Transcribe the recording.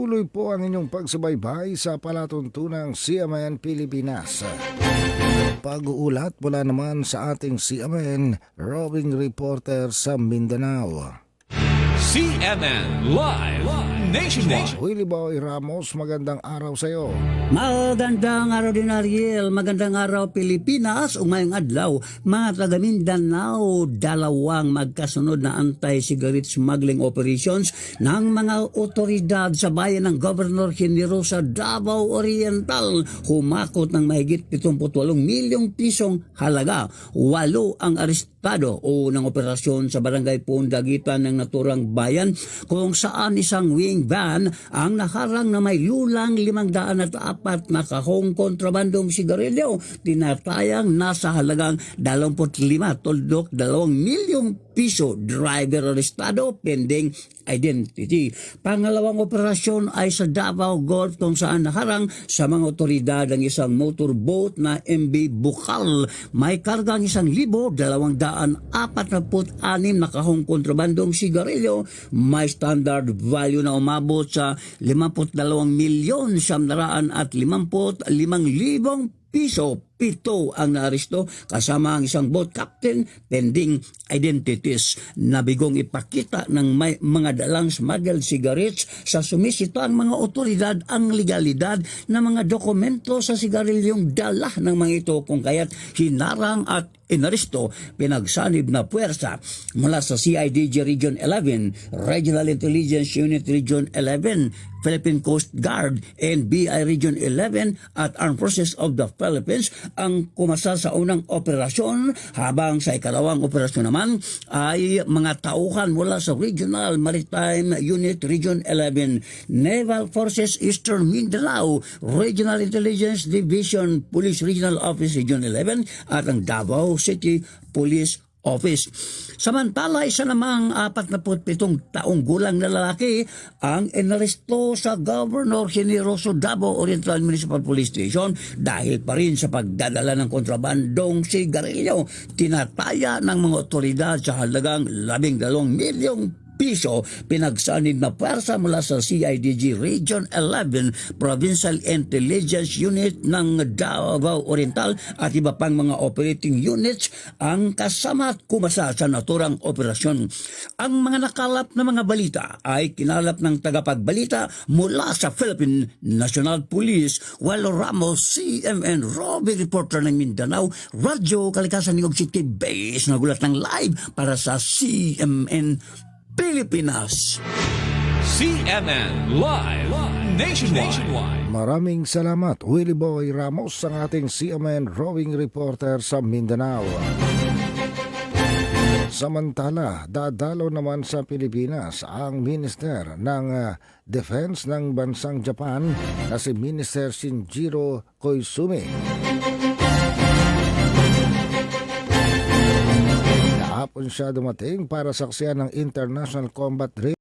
Patuloy po ang inyong pagsubaybay sa palatuntunang CMN Pilipinas. Pag-uulat mula naman sa ating CMN roving reporter sa Mindanao. CMN Live Nationwide. Willie Boy Ramos, magandang araw sa iyo. Magandang araw din, Ariel. Magandang araw, Pilipinas. Umayong adlaw, mga taga Mindanao, dalawang magkasunod na anti-cigarette smuggling operations ng mga otoridad sa bayan ng Governor Generosa Davao Oriental. Humakot ng mahigit 78 milyong pisong halaga. 8 ang arestado o ng operasyon sa barangay Pundagitan ng naturang bayan, kung saan isang wing van ang nakarang na may lulang 504 na kahong kontrabandong sigarilyo. Tinatayang nasa halagang 25 tuldok 2 milyong piso. Driver arestado, pending identity. Pangalawang operasyon ay sa Davao Gulf, kung saan nakarang sa mga otoridad ang isang motorboat na MV Bukal. May kargang 1,246 na kahong kontrabandong sigarilyo. May standard value na umabot sa 52,755,000 piso. 7 ang naaresto kasama ang isang boat captain, pending identities. Nabigong ipakita ng may mga dalang smuggled cigarettes sa sumisito ang mga otoridad ang legalidad ng mga dokumento sa sigarilyong dala ng mga ito, kung kaya't hinarang at inaresto, pinagsanib na puwersa mula sa CIDG Region 11, Regional Intelligence Unit Region 11, Philippine Coast Guard, and BI Region 11 at Armed Forces of the Philippines ang kumasa sa unang operasyon, habang sa ikalawang operasyon naman ay mga tauhan mula sa Regional Maritime Unit Region 11, Naval Forces Eastern Mindanao, Regional Intelligence Division Police Regional Office Region 11 at ang Davao City Police Office. Samantala, isa namang 47 taong gulang na lalaki ang inaresto sa Governor Generoso Davao Oriental Municipal Police Station dahil pa rin sa pagdadala ng kontrabandong sigarilyo. Tinataya ng mga otoridad sa halagang 12 milyong piso. Pinagsanib na pwersa mula sa CIDG Region 11 Provincial Intelligence Unit ng Davao Oriental at iba pang mga operating units ang kasama at kumasa sa naturang operasyon. Ang mga nakalap na mga balita ay kinalap ng tagapagbalita mula sa Philippine National Police, Wallo Ramos, CMN roving reporter ng Mindanao Radyo Kalikasan ng City Base, nagulat ng live para sa CMN Pilipinas. CMN Live Nationwide. Maraming salamat, Willie Boy Ramos, ang ating CMN roving reporter sa Mindanao. Samantala, dadalo naman sa Pilipinas ang Minister ng Defense ng bansang Japan na si Minister Shinjiro Koizumi. Kahapon siya dumating para saksiyan ng International Combat Drill